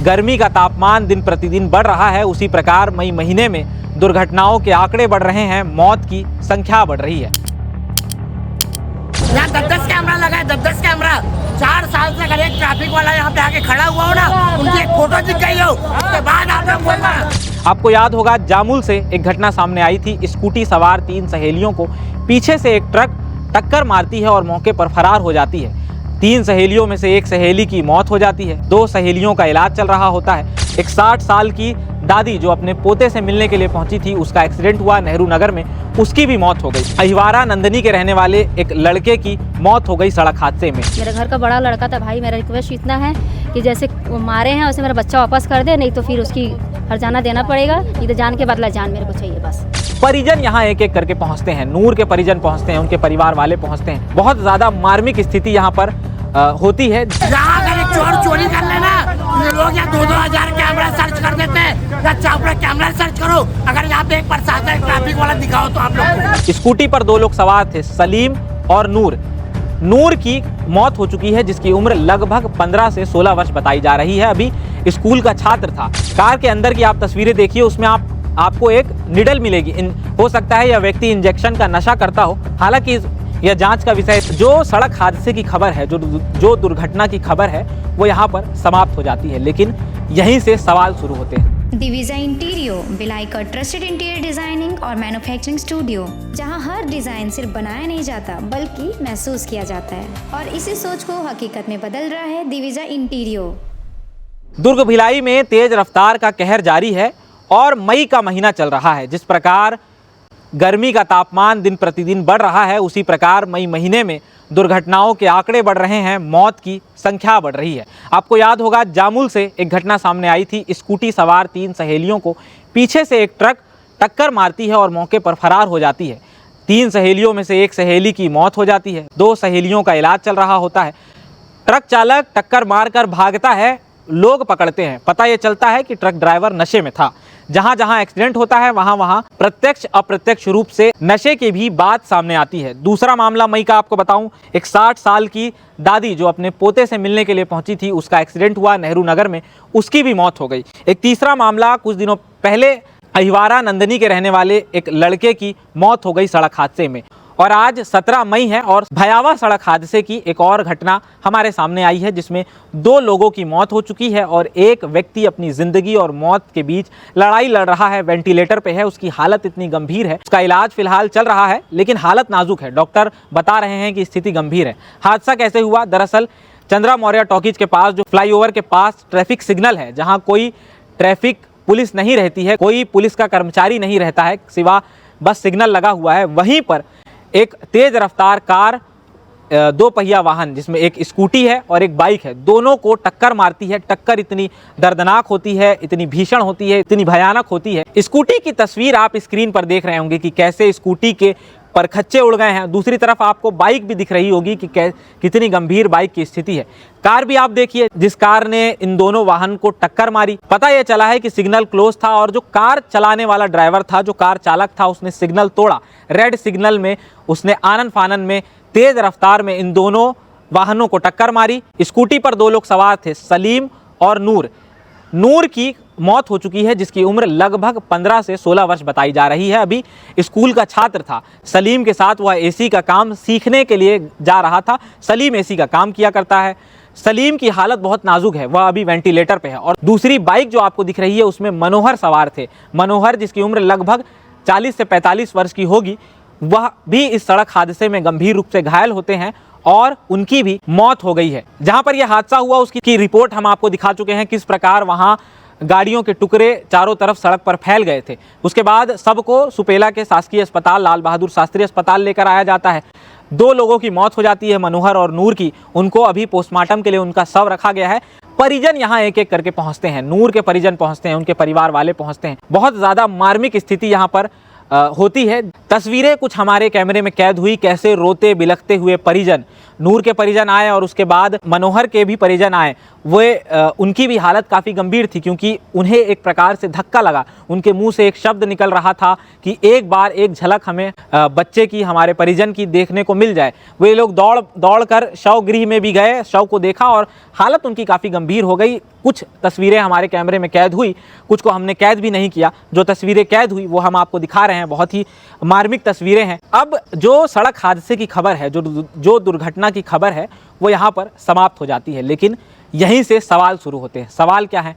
गर्मी का तापमान दिन प्रतिदिन बढ़ रहा है, उसी प्रकार मई महीने में दुर्घटनाओं के आंकड़े बढ़ रहे हैं, मौत की संख्या बढ़ रही है। यहाँ 10-10 कैमरा लगा है, 10-10 कैमरा। 4 साल से अगर एक ट्रैफिक वाला यहाँ पे आके खड़ा हुआ हो ना, उनकी एक फोटो दिख गई हो, उसके बाद आप लोग बोलना। आपको याद होगा जामुल से एक घटना सामने आई थी। स्कूटी सवार 3 सहेलियों को पीछे से एक ट्रक टक्कर मारती है और मौके पर फरार हो जाती है। 3 सहेलियों में से एक सहेली की मौत हो जाती है, 2 सहेलियों का इलाज चल रहा होता है। एक 60 साल की दादी जो अपने पोते से मिलने के लिए पहुंची थी, उसका एक्सीडेंट हुआ नेहरू नगर में, उसकी भी मौत हो गई। अहिवारा नंदनी के रहने वाले एक लड़के की मौत हो गई सड़क हादसे में। मेरे घर का बड़ा लड़का था भाई, मेरा रिक्वेस्ट इतना है कि जैसे वो मारे हैं वैसे मेरा बच्चा वापस कर दे, नहीं तो फिर उसकी हर्जाना देना पड़ेगा, नहीं तो जान के बदला जान मेरे को चाहिए बस। परिजन यहाँ एक एक करके पहुँचते हैं, नूर के परिजन पहुँचते हैं, उनके परिवार वाले पहुँचते हैं। बहुत ज़्यादा मार्मिक स्थिति यहाँ पर होती है। यहाँ अगर एक चोर चोरी कर लेना, ये लोग यहाँ 2-2 हजार कैमरा सर्च कर देते हैं। या चापड़ा कैमरा सर्च करो, अगर यहाँ पे एक प्रशासन ट्रैफिक वाला दिखाओ तो आप लोग। स्कूटी पर 2 लोग सवार थे, सलीम और नूर। नूर की मौत हो चुकी है, जिसकी उम्र लगभग 15 से 16 वर्ष बताई जा रही है। अभी स्कूल का छात्र था। कार के अंदर की आप तस्वीरें देखिए, उसमें आपको एक निडल मिलेगी। हो सकता है यह व्यक्ति इंजेक्शन का नशा करता हो, हालांकि यह जांच का विषय। जो सड़क हादसे की खबर है, जो दुर्घटना की खबर है, वो यहाँ पर समाप्त हो जाती है, लेकिन यहीं से सवाल शुरू होते हैं। दिविजा इंटीरियो, भिलाई का ट्रस्टेड इंटीरियर डिजाइनिंग और मैन्युफैक्चरिंग स्टूडियो, जहां हर डिजाइन सिर्फ बनाया नहीं जाता बल्कि महसूस किया जाता है, और इसी सोच को हकीकत में बदल रहा है दिविजा इंटीरियो। दुर्ग भिलाई में तेज रफ्तार का कहर जारी है और मई का महीना चल रहा है। जिस प्रकार गर्मी का तापमान दिन प्रतिदिन बढ़ रहा है, उसी प्रकार मई महीने में दुर्घटनाओं के आंकड़े बढ़ रहे हैं, मौत की संख्या बढ़ रही है। आपको याद होगा जामुल से एक घटना सामने आई थी। स्कूटी सवार 3 सहेलियों को पीछे से एक ट्रक टक्कर मारती है और मौके पर फरार हो जाती है। 3 सहेलियों में से एक सहेली की मौत हो जाती है, 2 सहेलियों का इलाज चल रहा होता है। ट्रक चालक टक्कर मारकर भागता है, लोग पकड़ते हैं। पता ये चलता है कि ट्रक ड्राइवर नशे में था। जहां जहां एक्सीडेंट होता है वहां प्रत्यक्ष अप्रत्यक्ष रूप से नशे की भी बात सामने आती है। दूसरा मामला मई का आपको बताऊं, एक 60 साल की दादी जो अपने पोते से मिलने के लिए पहुंची थी, उसका एक्सीडेंट हुआ नेहरू नगर में, उसकी भी मौत हो गई। एक तीसरा मामला कुछ दिनों पहले अहिवारा नंदनी के रहने वाले एक लड़के की मौत हो गई सड़क हादसे में। और आज 17 मई है और भयावह सड़क हादसे की एक और घटना हमारे सामने आई है, जिसमें 2 लोगों की मौत हो चुकी है और एक व्यक्ति अपनी ज़िंदगी और मौत के बीच लड़ाई लड़ रहा है, वेंटिलेटर पे है। उसकी हालत इतनी गंभीर है, उसका इलाज फिलहाल चल रहा है, लेकिन हालत नाजुक है। डॉक्टर बता रहे हैं कि स्थिति गंभीर है। हादसा कैसे हुआ? दरअसल चंद्रा मौर्य टॉकीज के पास, जो फ्लाईओवर के पास ट्रैफिक सिग्नल है, जहाँ कोई ट्रैफिक पुलिस नहीं रहती है, कोई पुलिस का कर्मचारी नहीं रहता है, सिवा बस सिग्नल लगा हुआ है, वहीं पर एक तेज रफ्तार कार 2 पहिया वाहन, जिसमें एक स्कूटी है और एक बाइक है, दोनों को टक्कर मारती है। टक्कर इतनी दर्दनाक होती है, इतनी भीषण होती है, इतनी भयानक होती है। स्कूटी की तस्वीर आप स्क्रीन पर देख रहे होंगे कि कैसे स्कूटी के परखच्चे उड़ गए हैं। दूसरी तरफ आपको बाइक भी दिख रही होगी कि कितनी गंभीर बाइक की स्थिति है। कार भी आप देखिए, जिस कार ने इन दोनों वाहन को टक्कर मारी। पता यह चला है कि सिग्नल क्लोज था और जो कार चलाने वाला ड्राइवर था, जो कार चालक था, उसने सिग्नल तोड़ा। रेड सिग्नल में उसने आनन फानन में तेज रफ्तार में इन दोनों वाहनों को टक्कर मारी। स्कूटी पर 2 लोग सवार थे, सलीम और नूर। नूर की मौत हो चुकी है, जिसकी उम्र लगभग 15 से 16 वर्ष बताई जा रही है। अभी स्कूल का छात्र था। सलीम के साथ वह एसी का काम सीखने के लिए जा रहा था। सलीम एसी का काम किया करता है। सलीम की हालत बहुत नाजुक है, वह अभी वेंटिलेटर पे है। और दूसरी बाइक जो आपको दिख रही है, उसमें मनोहर सवार थे। मनोहर, जिसकी उम्र लगभग 40 से 45 वर्ष की होगी, वह भी इस सड़क हादसे में गंभीर रूप से घायल होते हैं और उनकी भी मौत हो गई है। जहां पर यह हादसा हुआ उसकी रिपोर्ट हम आपको दिखा चुके हैं, किस प्रकार वहां गाड़ियों के टुकड़े चारों तरफ सड़क पर फैल गए थे। उसके बाद सबको सुपेला के शासकीय अस्पताल, लाल बहादुर शास्त्री अस्पताल लेकर आया जाता है। 2 लोगों की मौत हो जाती है, मनोहर और नूर की। उनको अभी पोस्टमार्टम के लिए उनका शव रखा गया है। परिजन यहाँ एक एक करके पहुँचते हैं, नूर के परिजन पहुँचते हैं, उनके परिवार वाले पहुँचते हैं। बहुत ज़्यादा मार्मिक स्थिति यहाँ पर होती है। तस्वीरें कुछ हमारे कैमरे में कैद हुई, कैसे रोते बिलखते हुए परिजन नूर के परिजन आए और उसके बाद मनोहर के भी परिजन आए, वे उनकी भी हालत काफ़ी गंभीर थी, क्योंकि उन्हें एक प्रकार से धक्का लगा। उनके मुंह से एक शब्द निकल रहा था कि एक बार एक झलक हमें बच्चे की, हमारे परिजन की देखने को मिल जाए। वे लोग दौड़ कर शव गृह में भी गए, शव को देखा और हालत उनकी काफ़ी गंभीर हो गई। कुछ तस्वीरें हमारे कैमरे में कैद हुई, कुछ को हमने कैद भी नहीं किया। जो तस्वीरें कैद हुई वो हम आपको दिखा रहे हैं, बहुत ही मार्मिक तस्वीरें हैं। अब जो सड़क हादसे की खबर है, जो दुर्घटना की खबर है, वो यहाँ पर समाप्त हो जाती है, लेकिन यहीं से सवाल शुरू होते हैं। सवाल क्या है?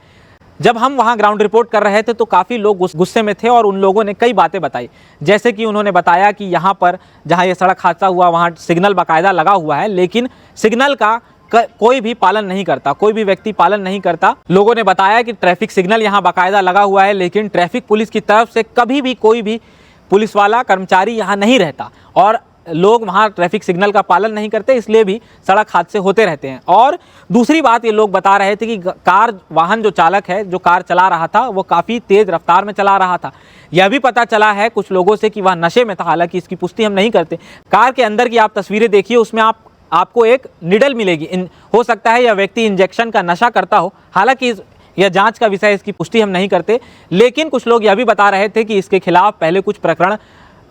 जब हम वहाँ ग्राउंड रिपोर्ट कर रहे थे तो काफ़ी लोग गुस्से में थे और उन लोगों ने कई बातें बताई। जैसे कि उन्होंने बताया कि यहाँ पर जहाँ ये सड़क हादसा हुआ वहाँ सिग्नल बाकायदा लगा हुआ है, लेकिन सिग्नल का कोई भी पालन नहीं करता, कोई भी व्यक्ति पालन नहीं करता। लोगों ने बताया कि ट्रैफिक सिग्नल यहाँ बाकायदा लगा हुआ है, लेकिन ट्रैफिक पुलिस की तरफ से कभी भी कोई भी पुलिस वाला कर्मचारी यहाँ नहीं रहता और लोग वहाँ ट्रैफिक सिग्नल का पालन नहीं करते, इसलिए भी सड़क हादसे होते रहते हैं। और दूसरी बात ये लोग बता रहे थे कि वाहन जो चालक है, जो कार चला रहा था, वो काफ़ी तेज़ रफ्तार में चला रहा था। यह भी पता चला है कुछ लोगों से कि वह नशे में था, हालांकि इसकी पुष्टि हम नहीं करते। कार के अंदर की आप तस्वीरें देखिए, उसमें आपको एक निडल मिलेगी। हो सकता है यह व्यक्ति इंजेक्शन का नशा करता हो, हालांकि यह जांच का विषय, इसकी पुष्टि हम नहीं करते। लेकिन कुछ लोग यह भी बता रहे थे कि इसके खिलाफ पहले कुछ प्रकरण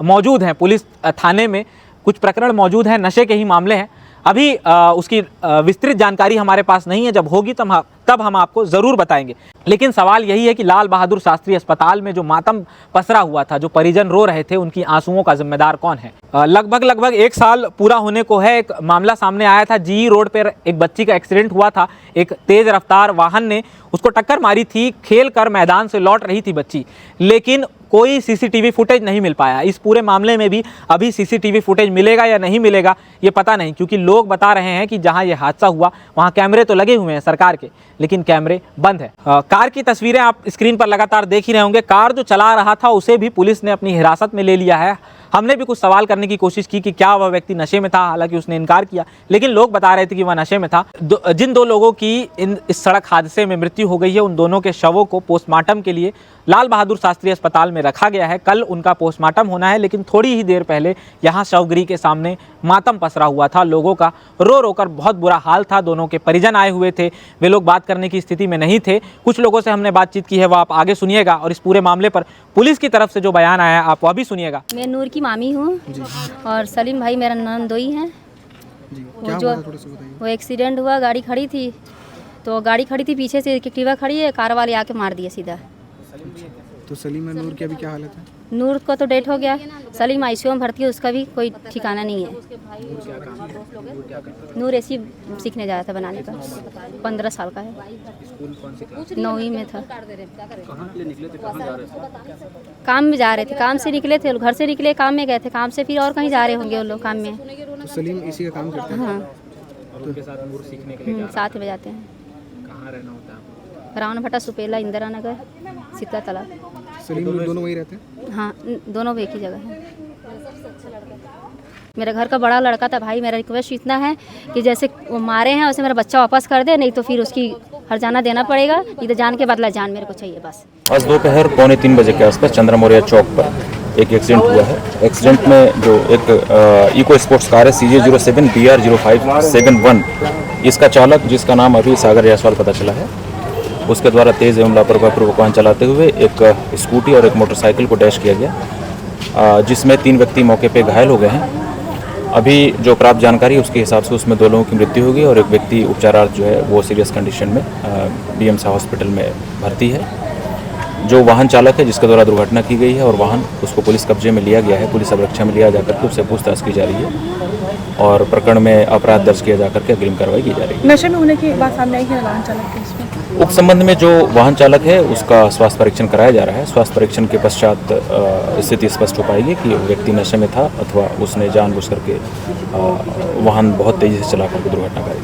मौजूद हैं, पुलिस थाने में कुछ प्रकरण मौजूद हैं, नशे के ही मामले हैं। अभी उसकी विस्तृत जानकारी हमारे पास नहीं है, जब होगी तब हम आपको ज़रूर बताएंगे। लेकिन सवाल यही है कि लाल बहादुर शास्त्री अस्पताल में जो मातम पसरा हुआ था, जो परिजन रो रहे थे, उनकी आंसुओं का जिम्मेदार कौन है? लगभग 1 साल पूरा होने को है। एक मामला सामने आया था, जी रोड पर एक बच्ची का एक्सीडेंट हुआ था। एक तेज़ रफ्तार वाहन ने उसको टक्कर मारी थी, खेल कर मैदान से लौट रही थी बच्ची, लेकिन कोई सीसीटीवी फुटेज नहीं मिल पाया। इस पूरे मामले में भी अभी सीसीटीवी फुटेज मिलेगा या नहीं मिलेगा ये पता नहीं, क्योंकि लोग बता रहे हैं कि जहां ये हादसा हुआ वहां कैमरे तो लगे हुए हैं सरकार के, लेकिन कैमरे बंद है। कार की तस्वीरें आप स्क्रीन पर लगातार देख ही रहे होंगे। कार जो चला रहा था उसे भी पुलिस ने अपनी हिरासत में ले लिया है। हमने भी कुछ सवाल करने की कोशिश की कि क्या वह व्यक्ति नशे में था, हालांकि उसने इनकार किया, लेकिन लोग बता रहे थे कि वह नशे में था। जिन 2 लोगों की इस सड़क हादसे में मृत्यु हो गई है, उन दोनों के शवों को पोस्टमार्टम के लिए लाल बहादुर शास्त्री अस्पताल में रखा गया है। कल उनका पोस्टमार्टम होना है, लेकिन थोड़ी ही देर पहले यहाँ शवगृह के सामने मातम पसरा हुआ था। लोगों का रो कर बहुत बुरा हाल था। दोनों के परिजन आए हुए थे, वे लोग बात करने की स्थिति में नहीं थे। कुछ लोगों से हमने बातचीत की है, वो आप आगे सुनिएगा, और इस पूरे मामले पर पुलिस की तरफ से जो बयान आया आप वह भी सुनिएगा। मैं नूर की मामी हूँ और सलीम भाई मेरा ननदोई हैं। वो एक्सीडेंट हुआ, गाड़ी खड़ी थी, तो गाड़ी खड़ी थी, पीछे से एक्टिवा खड़ी है, कार वाले आके मार दिया सीधा। तो सलीम और नूर की अभी क्या हालत है? नूर का तो डेथ हो गया, सलीम आईसीयू में भर्ती है, उसका भी कोई ठिकाना नहीं है। नूर ऐसी सीखने जाया था बनाने का, 15 साल का है, 9वीं में था। काम में जा रहे थे, काम से निकले थे, घर से निकले, काम में गए थे, काम से फिर और कहीं जा रहे होंगे वो लोग काम में। तो सलीम इसी का काम करते हैं? हाँ, और उनके साथ नूर सीखने के लिए साथ में जाते हैं। कहाँ रहना होता है? रावण भट्टा, सुपेला, इंदिरा नगर, सीता तालाब। सलीम दोनों वहीं रहते हैं? हाँ, दोनों एक ही जगह है। मेरे घर का बड़ा लड़का था भाई, मेरा रिक्वेस्ट इतना है कि जैसे वो मारे हैं वैसे मेरा बच्चा वापस कर दे, नहीं तो फिर उसकी हर्जाना देना पड़ेगा, नहीं तो जान के बदला जान मेरे को चाहिए बस। आज दोपहर 2:45 बजे के आसपास चंद्रा मौर्य चौक पर एक एक्सीडेंट हुआ है। एक्सीडेंट में जो एक इको स्पोर्ट्स कार है CJ07 BR0571, इसका चालक, जिसका नाम अभी सागर जायसवाल पता चला है, उसके द्वारा तेज़ एवं लापरवाहीपूर्वक वाहन चलाते हुए एक स्कूटी और एक मोटरसाइकिल को डैश किया गया, जिसमें 3 व्यक्ति मौके पर घायल हो गए हैं। अभी जो प्राप्त जानकारी है उसके हिसाब से उसमें 2 लोगों की मृत्यु होगी और एक व्यक्ति उपचारार्थ जो है वो सीरियस कंडीशन में BM शाह हॉस्पिटल में भर्ती है। जो वाहन चालक है जिसके द्वारा दुर्घटना की गई है और वाहन उसको पुलिस कब्जे में लिया गया है, पुलिस अभिरक्षा में लिया जाकर के उससे पूछताछ की जा रही है और प्रकरण में अपराध दर्ज किया जाकर के अग्रिम कार्रवाई की जा रही है। नशे में होने की बात सामने आई है वाहन चालक के इसमें? उक्त संबंध में जो वाहन चालक है उसका स्वास्थ्य परीक्षण कराया जा रहा है। स्वास्थ्य परीक्षण के पश्चात स्थिति स्पष्ट हो पाएगी कि व्यक्ति नशे में था अथवा उसने जानबूझ करके वाहन बहुत तेजी से चला करके दुर्घटना कराई।